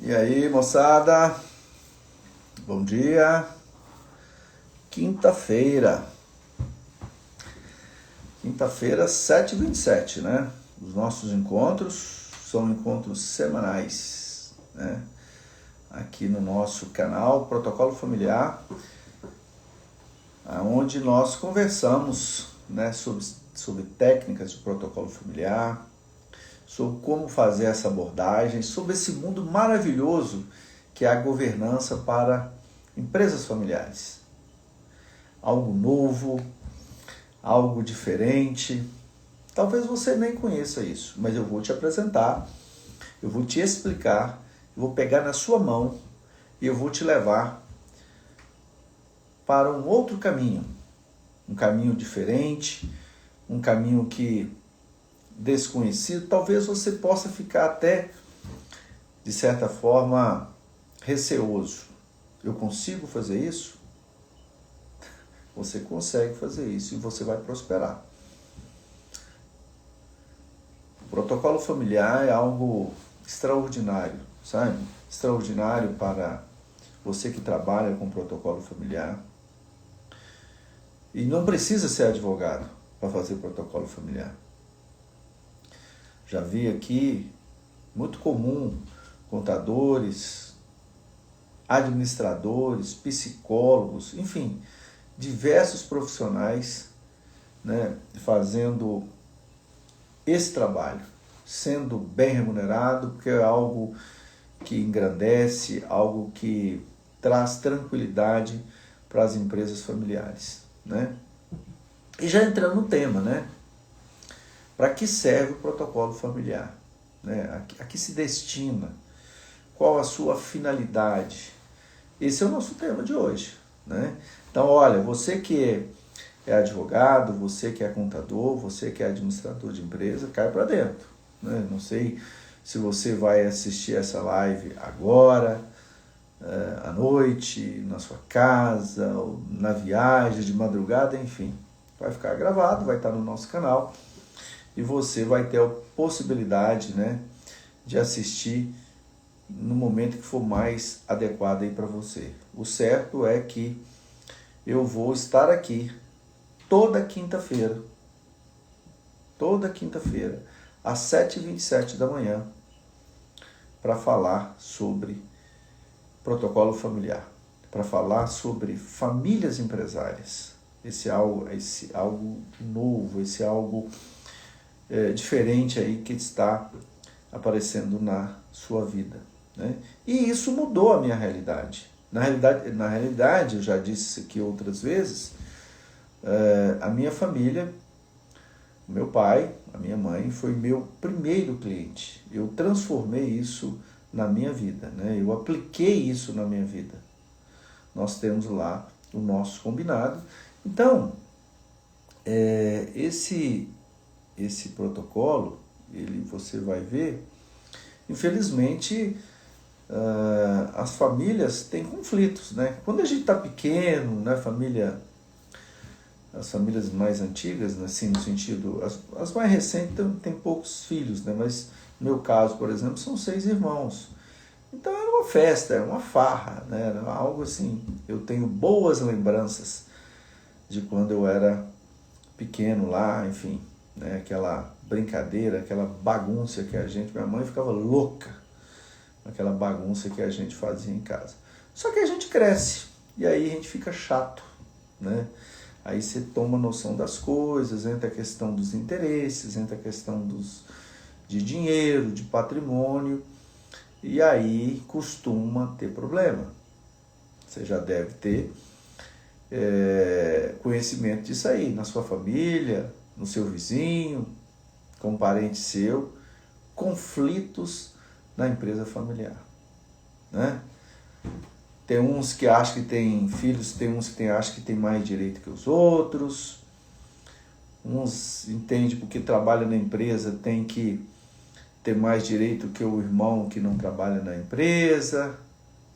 E aí, moçada? Bom dia. Quinta-feira. Quinta-feira, 7h27, né? Os nossos encontros são encontros semanais, né? Aqui no nosso canal Protocolo Familiar, onde nós conversamos, né, sobre técnicas de protocolo familiar, sobre como fazer essa abordagem, sobre esse mundo maravilhoso que é a governança para empresas familiares. Algo novo, algo diferente. Talvez você nem conheça isso, mas eu vou te apresentar, eu vou te explicar, eu vou pegar na sua mão e eu vou te levar para um outro caminho, um caminho diferente, um caminho que desconhecido. Talvez você possa ficar até, de certa forma, receoso. Eu consigo fazer isso? Você consegue fazer isso e você vai prosperar. O protocolo familiar é algo extraordinário, sabe? Extraordinário para você que trabalha com protocolo familiar. E não precisa ser advogado para fazer protocolo familiar. Já vi aqui, muito comum, contadores, administradores, psicólogos, enfim, diversos profissionais, né, fazendo esse trabalho, sendo bem remunerado, porque é algo que engrandece, algo que traz tranquilidade para as empresas familiares, né? E já entrando no tema, né? Para que serve o protocolo familiar? Né? A que se destina? Qual a sua finalidade? Esse é o nosso tema de hoje, né? Então, olha, você que é advogado, você que é contador, você que é administrador de empresa, cai para dentro, né? Não sei se você vai assistir essa live agora, à noite, na sua casa, ou na viagem, de madrugada, enfim. Vai ficar gravado, vai estar no nosso canal e você vai ter a possibilidade, né, de assistir no momento que for mais adequado aí para você. O certo é que eu vou estar aqui toda quinta-feira, às 7h27 da manhã, para falar sobre protocolo familiar, para falar sobre famílias empresárias. Esse algo novo, esse algo diferente aí que está aparecendo na sua vida, né? E isso mudou a minha realidade. Na realidade, eu já disse isso aqui outras vezes, a minha família, meu pai, a minha mãe, foi meu primeiro cliente. Eu transformei isso na minha vida, né? Eu apliquei isso na minha vida. Nós temos lá o nosso combinado. Então, esse protocolo, você vai ver, infelizmente, as famílias têm conflitos, né? Quando a gente está pequeno, né, as famílias mais antigas, assim, no sentido, as mais recentes têm poucos filhos, né? Mas no meu caso, por exemplo, são 6 irmãos. Então era uma festa, era uma farra, né? Era algo assim. Eu tenho boas lembranças de quando eu era pequeno lá, enfim, né? Aquela brincadeira, aquela bagunça que minha mãe ficava louca, aquela bagunça que a gente fazia em casa. Só que a gente cresce e aí a gente fica chato, né? Aí você toma noção das coisas, entra a questão dos interesses, entra a questão de dinheiro, de patrimônio, e aí costuma ter problema. Você já deve ter conhecimento disso aí, na sua família, no seu vizinho, com um parente seu, conflitos na empresa familiar, né? Tem uns que acham que tem filhos, tem uns que acham que tem mais direito que os outros. Uns entendem porque trabalha na empresa tem que ter mais direito que o irmão que não trabalha na empresa.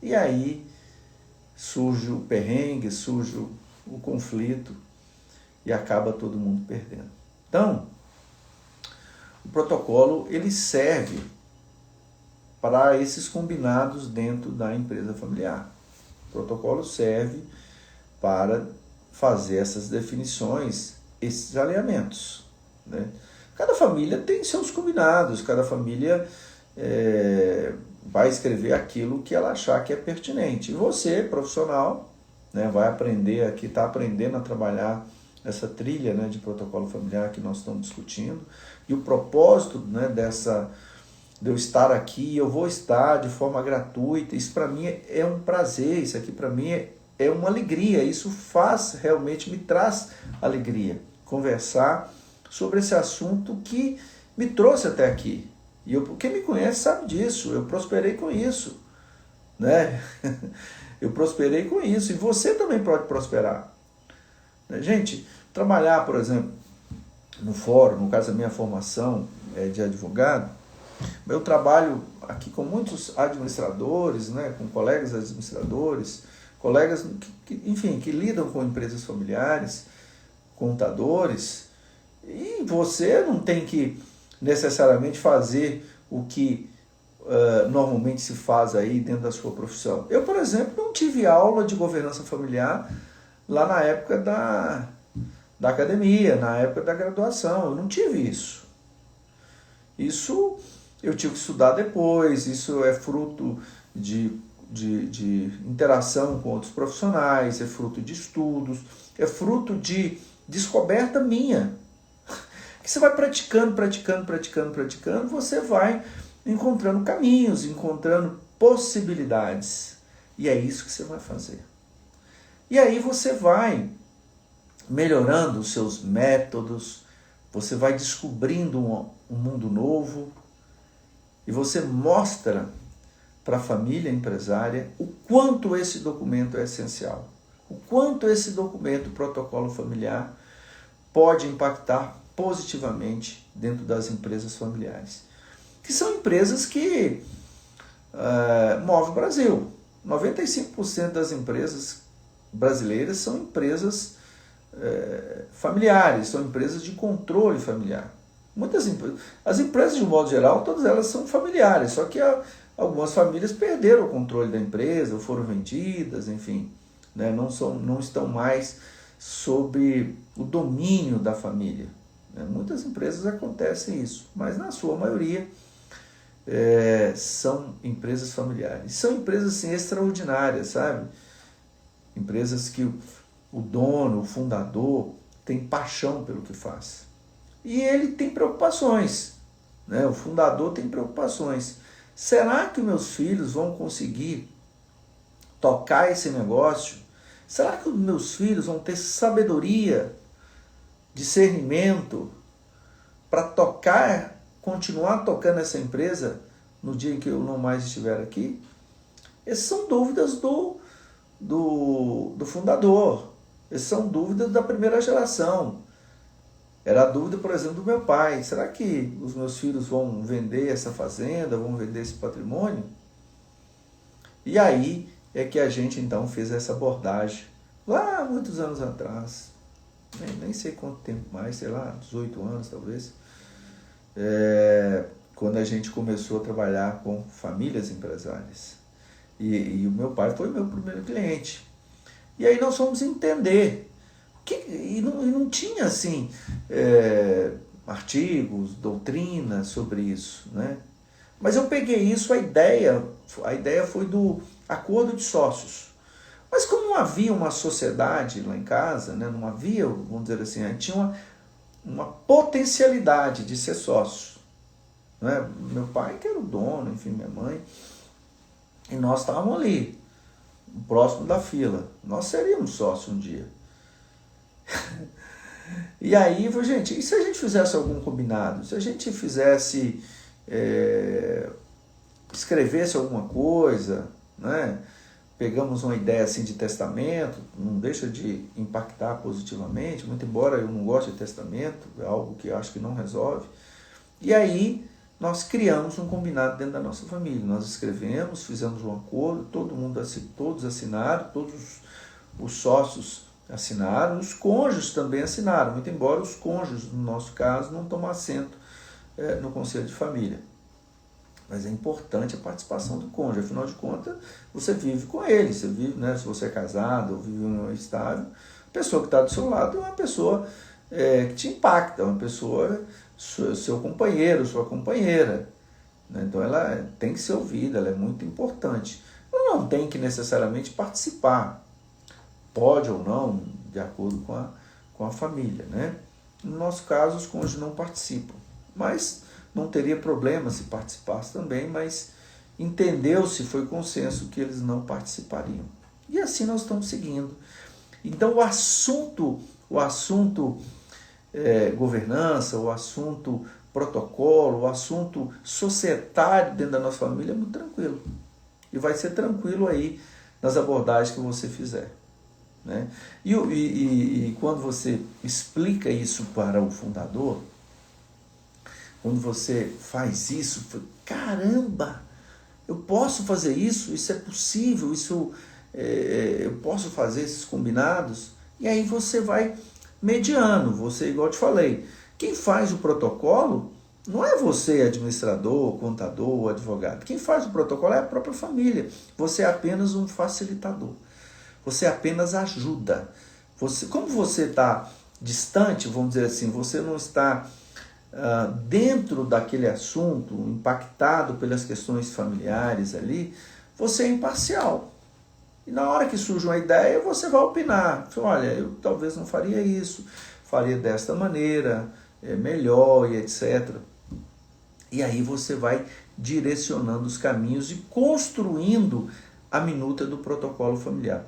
E aí surge o perrengue, surge o conflito e acaba todo mundo perdendo. Então, o protocolo ele serve para esses combinados dentro da empresa familiar. O protocolo serve para fazer essas definições, esses alinhamentos, né? Cada família tem seus combinados, cada família vai escrever aquilo que ela achar que é pertinente. E você, profissional, né, vai aprender aqui, está aprendendo a trabalhar essa trilha, né, de protocolo familiar que nós estamos discutindo. E o propósito, né, de eu estar aqui, eu vou estar de forma gratuita, isso para mim é um prazer, isso aqui para mim é uma alegria, isso realmente me traz alegria. Conversar sobre esse assunto que me trouxe até aqui. E quem me conhece sabe disso, eu prosperei com isso, né? Eu prosperei com isso, e você também pode prosperar. Gente, trabalhar, por exemplo, no fórum, no caso da minha formação de advogado, eu trabalho aqui com muitos administradores, né, com colegas administradores, colegas que lidam com empresas familiares, contadores, e você não tem que necessariamente fazer o que normalmente se faz aí dentro da sua profissão. Eu, por exemplo, não tive aula de governança familiar lá na época da academia, na época da graduação, eu não tive isso. Isso eu tive que estudar depois, isso é fruto de interação com outros profissionais, é fruto de estudos, é fruto de descoberta minha. Que você vai praticando, você vai encontrando caminhos, encontrando possibilidades. E é isso que você vai fazer. E aí você vai melhorando os seus métodos, você vai descobrindo um mundo novo, e você mostra para a família empresária o quanto esse documento é essencial, o quanto esse documento, protocolo familiar, pode impactar positivamente dentro das empresas familiares, que são empresas que movem o Brasil. 95% das empresas brasileiras são empresas familiares, são empresas de controle familiar. As empresas, de um modo geral, todas elas são familiares, só que algumas famílias perderam o controle da empresa, ou foram vendidas, enfim, né, não estão mais sob o domínio da família. Muitas empresas acontecem isso, mas na sua maioria são empresas familiares. São empresas assim, extraordinárias, sabe? Empresas que o dono, o fundador, tem paixão pelo que faz. E ele tem preocupações, né? O fundador tem preocupações. Será que meus filhos vão conseguir tocar esse negócio? Será que os meus filhos vão ter sabedoria, discernimento para continuar tocando essa empresa no dia em que eu não mais estiver aqui? Essas são dúvidas do fundador. Essas são dúvidas da primeira geração. Era a dúvida, por exemplo, do meu pai. Será que os meus filhos vão vender essa fazenda, vão vender esse patrimônio? E aí é que a gente então fez essa abordagem, lá muitos anos atrás, nem sei quanto tempo mais, sei lá, 18 anos talvez, quando a gente começou a trabalhar com famílias empresárias. E o meu pai foi o meu primeiro cliente. E aí nós fomos entender. E não tinha assim artigos, doutrina sobre isso, né? Mas eu peguei isso, a ideia foi do acordo de sócios. Mas como não havia uma sociedade lá em casa, né, não havia, vamos dizer assim, tinha uma potencialidade de ser sócio, né? Meu pai que era o dono, enfim, minha mãe, e nós estávamos ali, próximo da fila. Nós seríamos sócios um dia. E aí, gente, e se a gente fizesse algum combinado? Se a gente fizesse, escrevesse alguma coisa, né? Pegamos uma ideia assim de testamento, não deixa de impactar positivamente, muito embora eu não goste de testamento, é algo que eu acho que não resolve. E aí nós criamos um combinado dentro da nossa família. Nós escrevemos, fizemos um acordo, todos assinaram, todos os sócios assinaram, os cônjuges também assinaram, muito embora os cônjuges, no nosso caso, não tomem assento no conselho de família. Mas é importante a participação do cônjuge, afinal de contas, você vive com ele, você vive, né, se você é casado ou vive em um estável, a pessoa que está do seu lado é uma pessoa que te impacta, uma pessoa, seu companheiro, sua companheira, né? Então ela tem que ser ouvida, ela é muito importante. Ela não tem que necessariamente participar, pode ou não, de acordo com a família, né? No nosso caso, os cônjuges não participam, mas não teria problema se participasse também, mas entendeu-se, foi consenso que eles não participariam. E assim nós estamos seguindo. Então o assunto governança, o assunto protocolo, o assunto societário dentro da nossa família é muito tranquilo. E vai ser tranquilo aí nas abordagens que você fizer, né? E quando você explica isso para o fundador, quando você faz isso, caramba, eu posso fazer isso, isso é possível, eu posso fazer esses combinados, e aí você vai mediando, você, igual eu te falei, quem faz o protocolo não é você, administrador, contador, advogado, quem faz o protocolo é a própria família, você é apenas um facilitador, você apenas ajuda, como você está distante, vamos dizer assim, você não está dentro daquele assunto, impactado pelas questões familiares ali, você é imparcial. E na hora que surge uma ideia, você vai opinar. Olha, eu talvez não faria isso, faria desta maneira, melhor e etc. E aí você vai direcionando os caminhos e construindo a minuta do protocolo familiar.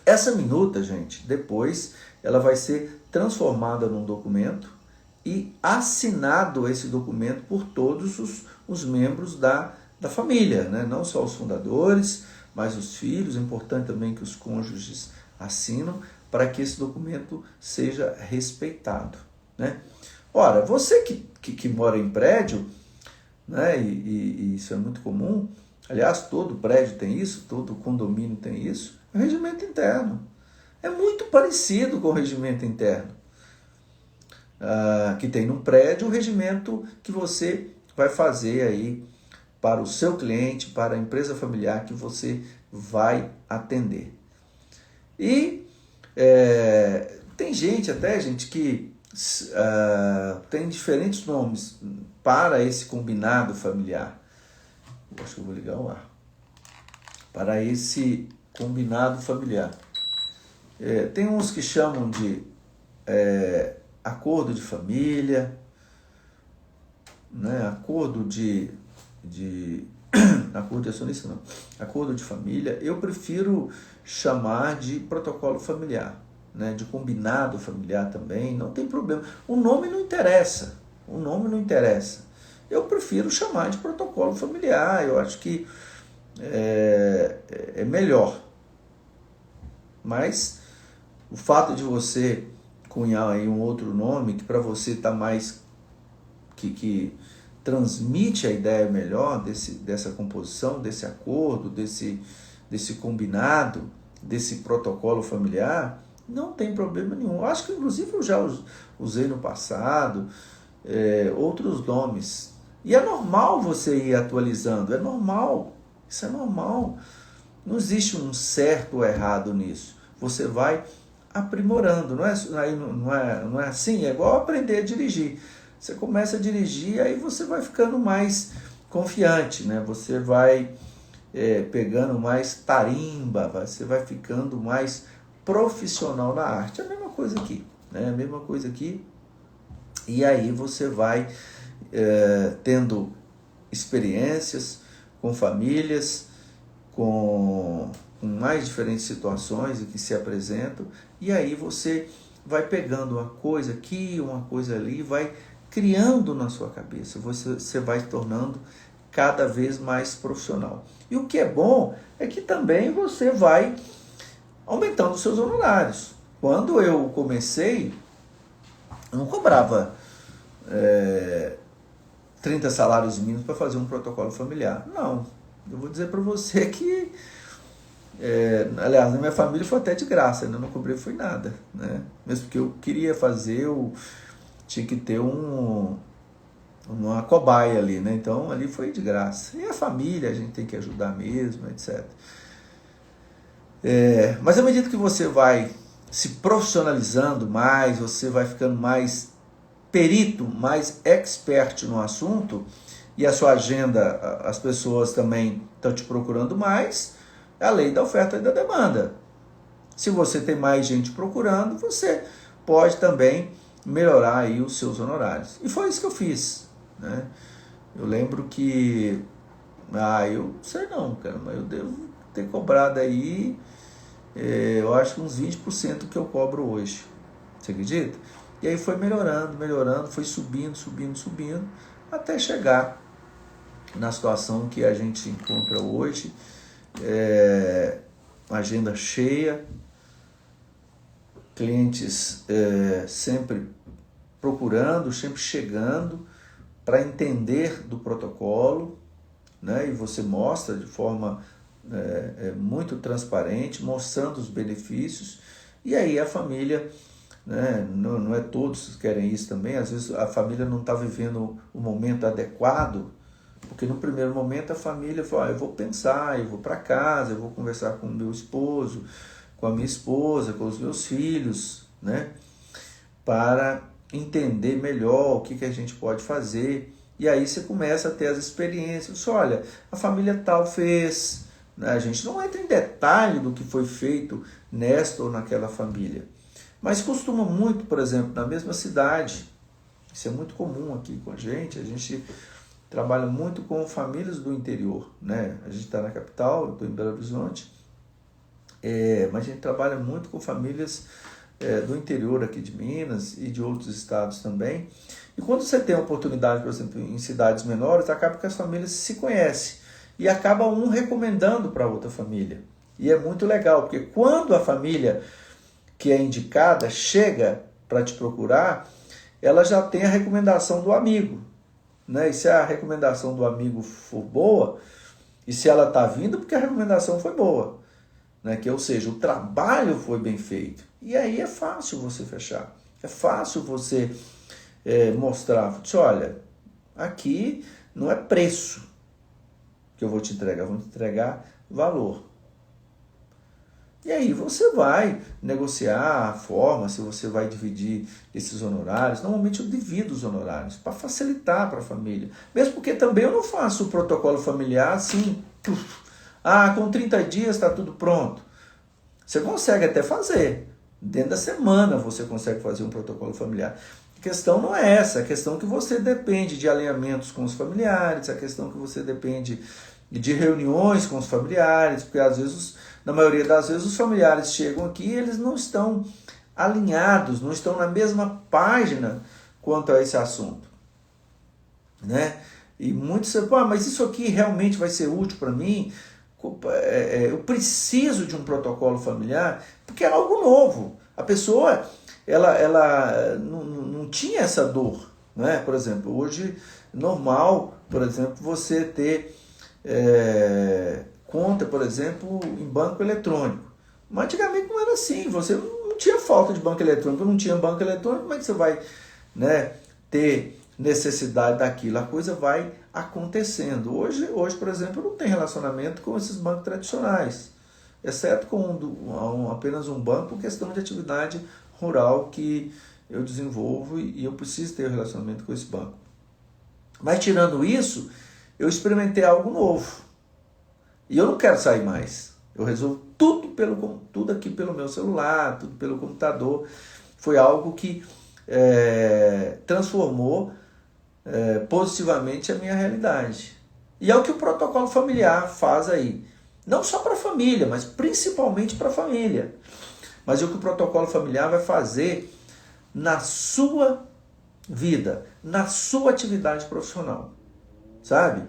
Essa minuta, gente, depois ela vai ser transformada num documento e assinado esse documento por todos os membros da família, né? Não só os fundadores, mas os filhos. É importante também que os cônjuges assinam para que esse documento seja respeitado, né? Ora, você que mora em prédio, né? E isso é muito comum, aliás, todo prédio tem isso, todo condomínio tem isso, é o regimento interno. É muito parecido com o regimento interno. Que tem num prédio, o regimento que você vai fazer aí para o seu cliente, para a empresa familiar que você vai atender. E tem gente que tem diferentes nomes para esse combinado familiar. Eu acho que eu vou ligar o ar. Para esse combinado familiar. Tem uns que chamam de acordo de família, né? Acordo de acordo de acionista não, acordo de família. Eu prefiro chamar de protocolo familiar, né? De combinado familiar também, não tem problema. O nome não interessa, Eu prefiro chamar de protocolo familiar, eu acho que é melhor. Mas o fato de você cunhar aí um outro nome que para você está mais que transmite a ideia melhor dessa composição, desse acordo, desse combinado, desse protocolo familiar, não tem problema nenhum. Eu acho que inclusive eu já usei no passado outros nomes. E é normal você ir atualizando, é normal, isso é normal. Não existe um certo ou errado nisso. Você vai aprimorando, não é assim? É igual aprender a dirigir. Você começa a dirigir, aí você vai ficando mais confiante, né? Você vai pegando mais tarimba, você vai ficando mais profissional na arte. É a mesma coisa aqui, né? A mesma coisa aqui. E aí você vai tendo experiências com famílias, com mais diferentes situações que se apresentam, e aí você vai pegando uma coisa aqui, uma coisa ali, vai criando na sua cabeça, você vai se tornando cada vez mais profissional. E o que é bom é que também você vai aumentando os seus honorários. Quando eu comecei, eu não cobrava 30 salários mínimos para fazer um protocolo familiar. Não, eu vou dizer para você que aliás, na minha família foi até de graça, eu não cobrei foi nada, né? Mesmo porque eu queria fazer, eu tinha que ter uma cobaia ali, né? Então ali foi de graça. E a família, a gente tem que ajudar mesmo, etc. Mas à medida que você vai se profissionalizando mais, você vai ficando mais perito, mais expert no assunto, e a sua agenda, as pessoas também estão te procurando mais, é a lei da oferta e da demanda. Se você tem mais gente procurando, você pode também melhorar aí os seus honorários. E foi isso que eu fiz, né? Eu lembro que, eu sei não, cara, mas eu devo ter cobrado aí, eu acho que uns 20% que eu cobro hoje. Você acredita? E aí foi melhorando, foi subindo, até chegar na situação que a gente encontra hoje, agenda cheia, clientes sempre procurando, sempre chegando para entender do protocolo, né? E você mostra de forma muito transparente, mostrando os benefícios, e aí a família, né? Não é todos que querem isso também, às vezes a família não está vivendo o momento adequado, porque no primeiro momento a família fala, eu vou pensar, eu vou para casa, eu vou conversar com o meu esposo, com a minha esposa, com os meus filhos, né? Para entender melhor o que a gente pode fazer. E aí você começa a ter as experiências. Olha, a família tal fez, né? A gente não entra em detalhe do que foi feito nesta ou naquela família. Mas costuma muito, por exemplo, na mesma cidade, isso é muito comum aqui com a gente trabalha muito com famílias do interior, né? A gente está na capital, eu estou em Belo Horizonte, mas a gente trabalha muito com famílias do interior aqui de Minas e de outros estados também. E quando você tem a oportunidade, por exemplo, em cidades menores, acaba que as famílias se conhecem e acaba um recomendando para outra família. E é muito legal, porque quando a família que é indicada chega para te procurar, ela já tem a recomendação do amigo, né? E se a recomendação do amigo for boa, e se ela está vindo, porque a recomendação foi boa, né? Ou seja, o trabalho foi bem feito. E aí é fácil você fechar. É fácil você mostrar, olha, aqui não é preço que eu vou te entregar, eu vou te entregar valor. E aí você vai negociar a forma, se você vai dividir esses honorários. Normalmente eu divido os honorários para facilitar para a família. Mesmo porque também eu não faço o protocolo familiar assim, com 30 dias está tudo pronto. Você consegue até fazer. Dentro da semana você consegue fazer um protocolo familiar. A questão não é essa, a questão é que você depende de alinhamentos com os familiares, a questão é que você depende de reuniões com os familiares, porque às vezes, na maioria das vezes, os familiares chegam aqui e eles não estão alinhados, não estão na mesma página quanto a esse assunto, né? E muitos dizem, mas isso aqui realmente vai ser útil para mim? Eu preciso de um protocolo familiar, porque é algo novo. A pessoa ela não tinha essa dor, né? Por exemplo, hoje normal, por exemplo, você ter conta, por exemplo, em banco eletrônico. Mas antigamente não era assim, você não tinha falta de banco eletrônico, não tinha banco eletrônico, como é que você vai, né, ter necessidade daquilo? A coisa vai acontecendo. Hoje, por exemplo, não tem relacionamento com esses bancos tradicionais, exceto com apenas um banco, por questão de atividade rural que eu desenvolvo e eu preciso ter um relacionamento com esse banco. Mas tirando isso, eu experimentei algo novo. E eu não quero sair mais. Eu resolvo tudo aqui pelo meu celular, tudo pelo computador. Foi algo que transformou positivamente a minha realidade. E é o que o protocolo familiar faz aí. Não só para a família, mas principalmente para a família. Mas é o que o protocolo familiar vai fazer na sua vida, na sua atividade profissional. Sabe?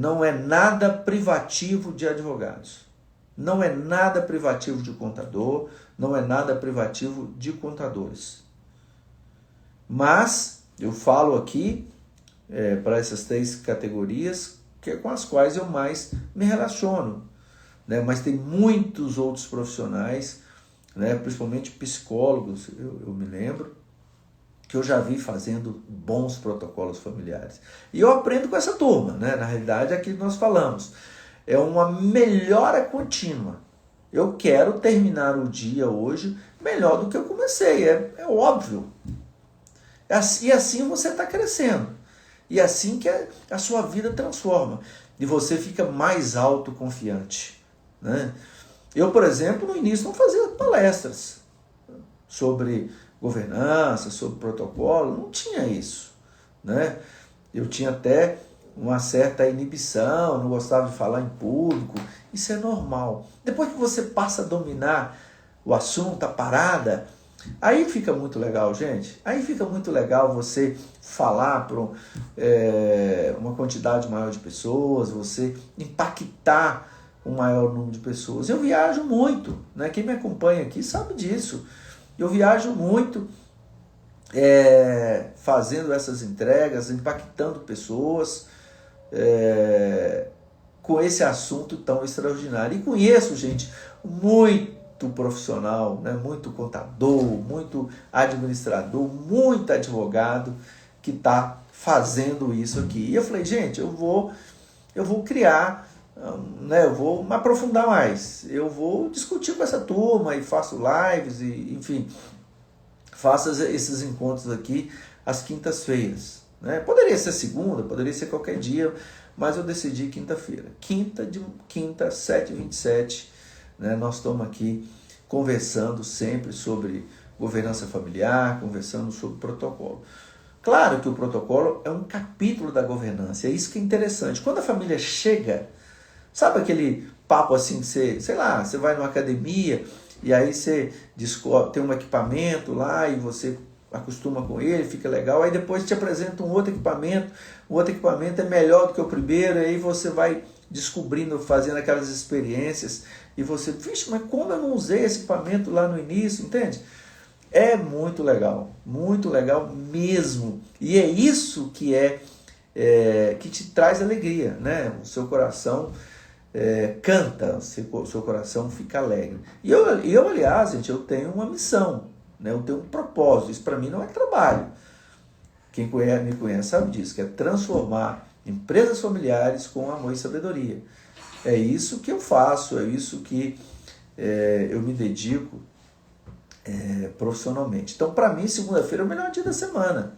Não é nada privativo de advogados. Não é nada privativo de contador. Não é nada privativo de contadores. Mas eu falo aqui para essas 3 categorias com as quais eu mais me relaciono, né? Mas tem muitos outros profissionais, né? Principalmente psicólogos, eu me lembro, que eu já vi fazendo bons protocolos familiares. E eu aprendo com essa turma, né? Na realidade, é aquilo que nós falamos. É uma melhora contínua. Eu quero terminar o dia hoje melhor do que eu comecei. É óbvio. E assim você está crescendo. E assim que a sua vida transforma. E você fica mais autoconfiante, né? Eu, por exemplo, no início não fazia palestras sobre governança, sobre protocolo, não tinha isso, né? Eu tinha até uma certa inibição, não gostava de falar em público, isso é normal. Depois que você passa a dominar o assunto, a parada, aí fica muito legal, gente. Aí fica muito legal você falar para uma quantidade maior de pessoas, você impactar um maior número de pessoas. Eu viajo muito, né? Quem me acompanha aqui sabe disso. Eu viajo muito fazendo essas entregas, impactando pessoas com esse assunto tão extraordinário. E conheço gente muito profissional, né? Muito contador, muito administrador, muito advogado que está fazendo isso aqui. E eu falei, gente, eu vou criar, né? Eu vou me aprofundar mais. Eu vou discutir com essa turma e faço lives, e, enfim, faço esses encontros aqui às quintas-feiras, né? Poderia ser segunda, poderia ser qualquer dia, mas eu decidi quinta-feira. Quinta, 7h27, né? Nós estamos aqui conversando sempre sobre governança familiar, conversando sobre protocolo. Claro que o protocolo é um capítulo da governança, é isso que é interessante. Quando a família chega, sabe aquele papo assim que você, sei lá, você vai numa academia e aí você descobre, tem um equipamento lá e você acostuma com ele, fica legal, aí depois te apresenta um outro equipamento, o outro equipamento é melhor do que o primeiro, e aí você vai descobrindo, fazendo aquelas experiências, e você, vixe, mas como eu não usei esse equipamento lá no início, entende? É muito legal mesmo, e é isso que que te traz alegria, né? O seu coração canta, o seu coração fica alegre. E eu, aliás, gente, eu tenho uma missão, né? Eu tenho um propósito, isso para mim não é trabalho. Quem me conhece sabe disso, que é transformar empresas familiares com amor e sabedoria. É isso que eu faço, é isso que eu me dedico profissionalmente. Então, para mim, segunda-feira é o melhor dia da semana.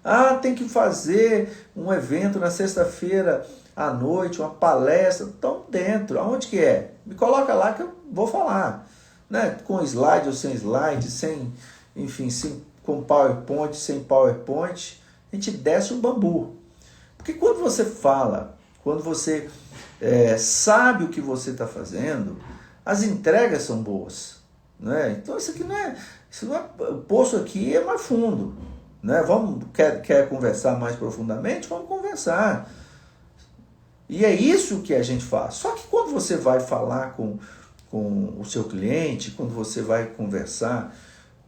Ah, tem que fazer um evento na sexta-feira à noite, uma palestra. Então, dentro, aonde que é? Me coloca lá que eu vou falar, né? Com slide ou sem slide, com PowerPoint, sem PowerPoint, a gente desce um bambu. Porque quando você fala, quando você sabe o que você está fazendo, as entregas são boas, né? Então isso aqui não é, o poço aqui é mais fundo, né? Quer conversar mais profundamente? Vamos conversar. E é isso que a gente faz. Só que quando você vai falar com o seu cliente, quando você vai conversar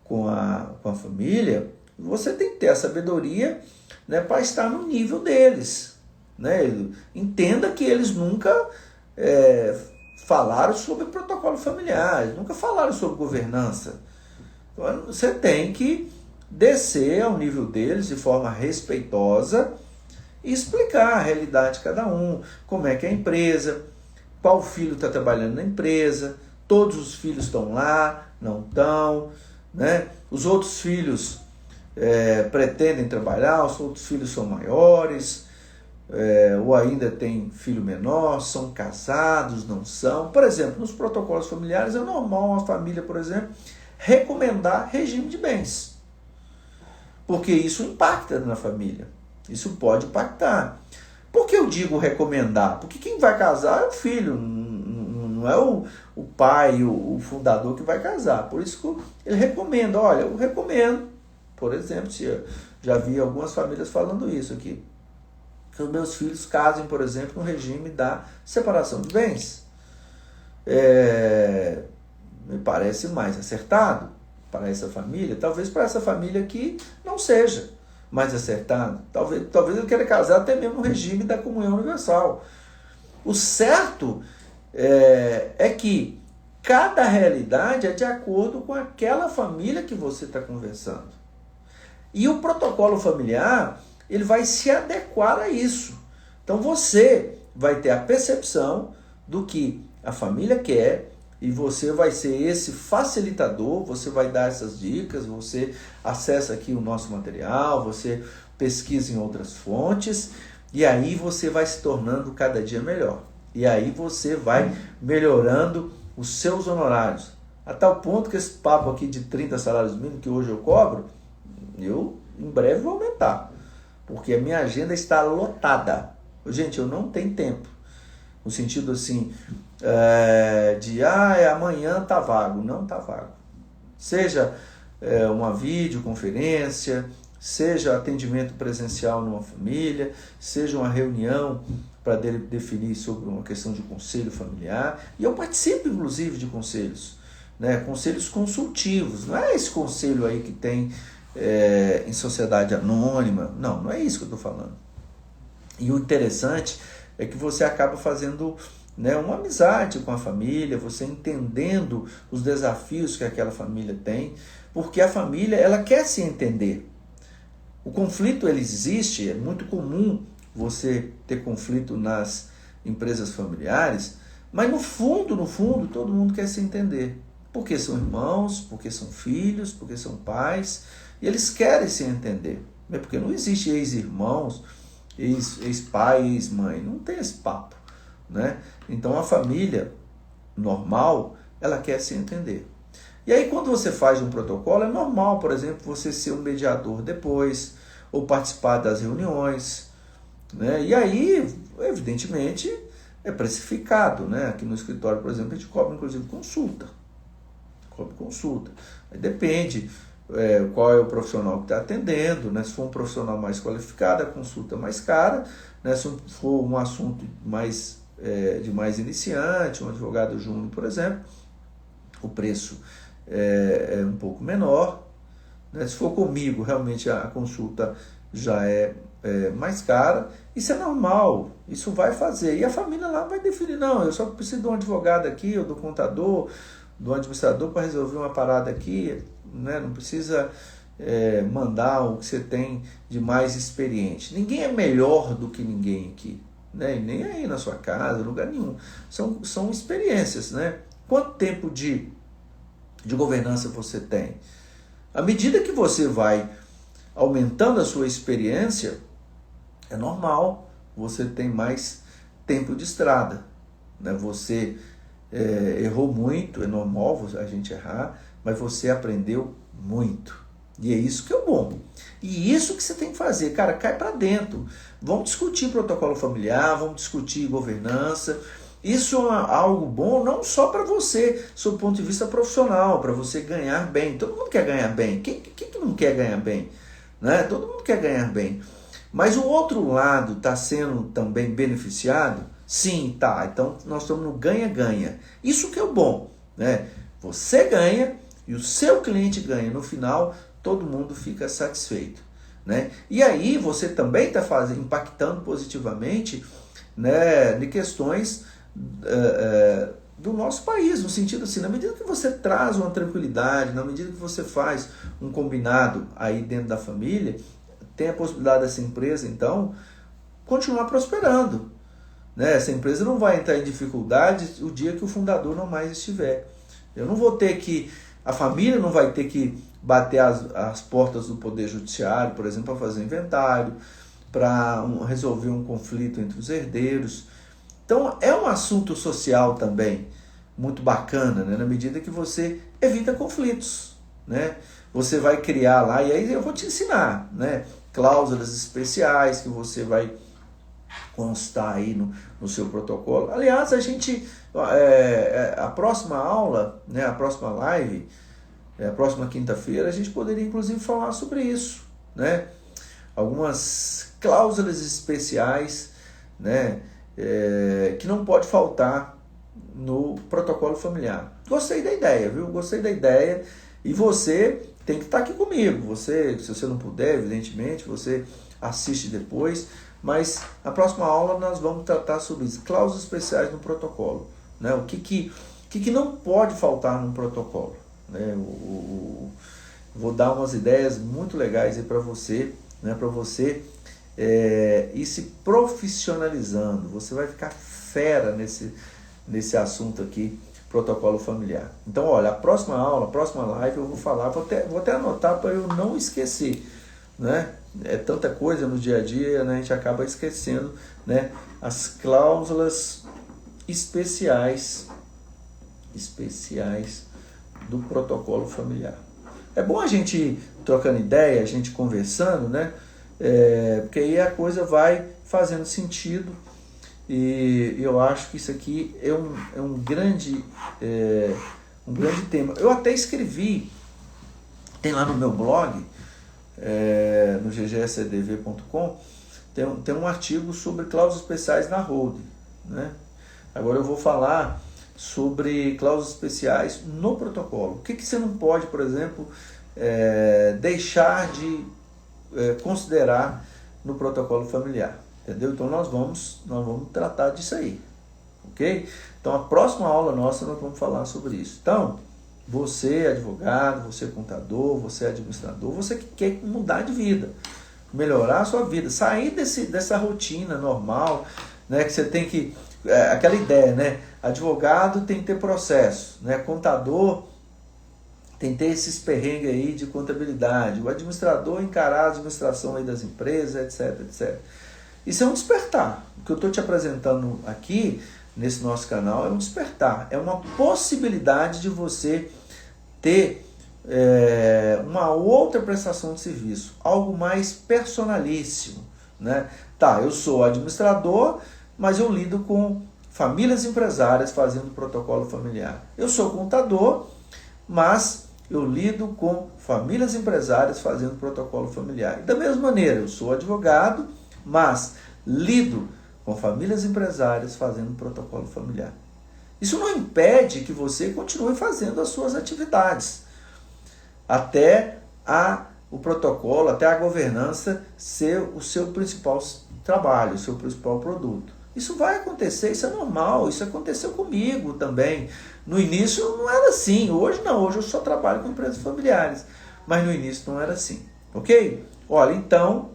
com a família, você tem que ter a sabedoria, né, para estar no nível deles, né? Entenda que eles nunca falaram sobre protocolo familiar, nunca falaram sobre governança. Então, você tem que descer ao nível deles de forma respeitosa e explicar a realidade de cada um, como é que é a empresa, qual filho está trabalhando na empresa, todos os filhos estão lá, não estão, né? Os outros filhos pretendem trabalhar, os outros filhos são maiores, ou ainda tem filho menor, são casados, não são. Por exemplo, nos protocolos familiares é normal uma família, por exemplo, recomendar regime de bens, porque isso impacta na família, isso pode impactar. Por que eu digo recomendar? Porque quem vai casar é o filho, não é o pai, o fundador que vai casar. Por isso que ele recomenda. Olha, eu recomendo, por exemplo, já vi algumas famílias falando isso aqui, que os meus filhos casem, por exemplo, no regime da separação de bens. Me parece mais acertado para essa família. Talvez para essa família aqui não seja mais acertado. Talvez ele queira casar até mesmo no regime da comunhão universal. O certo é que cada realidade é de acordo com aquela família que você está conversando. E o protocolo familiar, ele vai se adequar a isso. Então você vai ter a percepção do que a família quer e você vai ser esse facilitador, você vai dar essas dicas, você acessa aqui o nosso material, você pesquisa em outras fontes e aí você vai se tornando cada dia melhor. E aí você vai melhorando os seus honorários. A tal ponto que esse papo aqui de 30 salários mínimos que hoje eu cobro, eu em breve vou aumentar. Porque a minha agenda está lotada. Gente, eu não tenho tempo. No sentido assim, amanhã tá vago. Não tá vago. Seja uma videoconferência, seja atendimento presencial numa família, seja uma reunião para definir sobre uma questão de conselho familiar. E eu participo, inclusive, de conselhos, né? Conselhos consultivos. Não é esse conselho aí que tem em sociedade anônima. Não é isso que eu estou falando. E o interessante é que você acaba fazendo, né, uma amizade com a família, você entendendo os desafios que aquela família tem, porque a família ela quer se entender. O conflito ele existe, é muito comum você ter conflito nas empresas familiares, mas no fundo, todo mundo quer se entender. Porque são irmãos, porque são filhos, porque são pais, e eles querem se entender. Porque não existe ex-irmãos, ex-pai, ex-mãe, não tem esse papo, né? Então a família normal, ela quer se entender. E aí quando você faz um protocolo, é normal, por exemplo, você ser um mediador depois, ou participar das reuniões, né? E aí, evidentemente, é precificado, né? Aqui no escritório, por exemplo, a gente cobra inclusive consulta. Aí depende qual é o profissional que está atendendo, né? Se for um profissional mais qualificado, a consulta é mais cara, né? Se for um assunto de mais iniciante, um advogado júnior, por exemplo, o preço é um pouco menor, né? Se for comigo, realmente a consulta já é mais cara. Isso é normal, isso vai fazer. E a família lá vai definir, não, eu só preciso de um advogado aqui, ou do contador, do administrador para resolver uma parada aqui, né? Não precisa mandar o que você tem de mais experiente. Ninguém é melhor do que ninguém aqui, né? E nem aí na sua casa, lugar nenhum. São experiências, né? Quanto tempo de governança você tem? À medida que você vai aumentando a sua experiência, é normal, você tem mais tempo de estrada, né? Você errou muito, é normal a gente errar, mas você aprendeu muito. E é isso que é bom. E isso que você tem que fazer, cara, cai para dentro. Vamos discutir protocolo familiar, vamos discutir governança. Isso é algo bom não só para você, sob o ponto de vista profissional, para você ganhar bem. Todo mundo quer ganhar bem. Quem não quer ganhar bem? Né? Todo mundo quer ganhar bem. Mas o outro lado está sendo também beneficiado? Sim, tá. Então nós estamos no ganha-ganha. Isso que é o bom, né? Você ganha e o seu cliente ganha. No final, todo mundo fica satisfeito, né? E aí você também está impactando positivamente, né, de questões do nosso país, no sentido assim, na medida que você traz uma tranquilidade, na medida que você faz um combinado aí dentro da família, tem a possibilidade dessa empresa, então, continuar prosperando, né? Essa empresa não vai entrar em dificuldade o dia que o fundador não mais estiver. Eu não vou ter que, a família não vai ter que bater as portas do Poder Judiciário, por exemplo, para fazer inventário, para resolver um conflito entre os herdeiros. Então, é um assunto social também muito bacana, né? Na medida que você evita conflitos, né? Você vai criar lá, e aí eu vou te ensinar, né? Cláusulas especiais que você vai constar aí no seu protocolo. Aliás, a próxima aula, né? A próxima live, a próxima quinta-feira, a gente poderia inclusive falar sobre isso, né? Algumas cláusulas especiais, né? Que não pode faltar no protocolo familiar. Gostei da ideia, viu? Gostei da ideia. E você tem que estar aqui comigo. Se você não puder, evidentemente, você assiste depois. Mas na próxima aula nós vamos tratar sobre isso. Cláusulas especiais no protocolo, né? O que não pode faltar num protocolo, né? Vou dar umas ideias muito legais aí para você, né? Para você ir se profissionalizando. Você vai ficar fera nesse assunto aqui, protocolo familiar. Então, olha, a próxima aula, a próxima live eu vou falar, vou até anotar para eu não esquecer, né? É tanta coisa no dia a dia, né? A gente acaba esquecendo, né? As cláusulas especiais do protocolo familiar. É bom a gente ir trocando ideia, a gente conversando, né? Porque aí a coisa vai fazendo sentido. E eu acho que isso aqui é um grande tema. Eu até escrevi, tem lá no meu blog, no ggscdv.com, tem um artigo sobre cláusulas especiais na holding, né? Agora eu vou falar sobre cláusulas especiais no protocolo. O que você não pode, por exemplo, deixar de considerar no protocolo familiar. Entendeu? Então nós vamos tratar disso aí, ok? Então a próxima aula nossa nós vamos falar sobre isso. Então, você advogado, você contador, você administrador, você que quer mudar de vida, melhorar a sua vida, sair dessa rotina normal, né? Que você tem que, aquela ideia, né? Advogado tem que ter processo, né? Contador tem que ter esses perrengues aí de contabilidade, o administrador encarar a administração aí das empresas, etc, etc. Isso é um despertar. O que eu estou te apresentando aqui, nesse nosso canal, é um despertar. É uma possibilidade de você ter uma outra prestação de serviço. Algo mais personalíssimo, né? Tá, eu sou administrador, mas eu lido com famílias empresárias fazendo protocolo familiar. Eu sou contador, mas eu lido com famílias empresárias fazendo protocolo familiar. E da mesma maneira, eu sou advogado, mas lido com famílias empresárias fazendo protocolo familiar. Isso não impede que você continue fazendo as suas atividades, até o protocolo, até a governança ser o seu principal trabalho, o seu principal produto. Isso vai acontecer, isso é normal, isso aconteceu comigo também. No início não era assim, hoje não, hoje eu só trabalho com empresas familiares, mas no início não era assim, ok? Olha, então,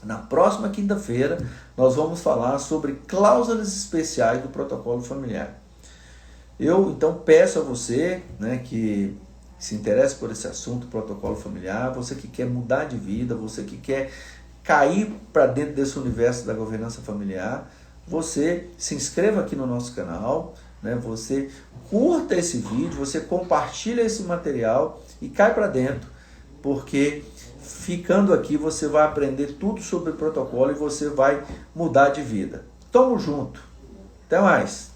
na próxima quinta-feira, nós vamos falar sobre cláusulas especiais do protocolo familiar. Eu, então, peço a você, né, que se interessa por esse assunto, protocolo familiar, você que quer mudar de vida, você que quer cair para dentro desse universo da governança familiar, você se inscreva aqui no nosso canal, né, você curta esse vídeo, você compartilha esse material e cai para dentro, porque ficando aqui você vai aprender tudo sobre protocolo e você vai mudar de vida. Tamo junto. Até mais.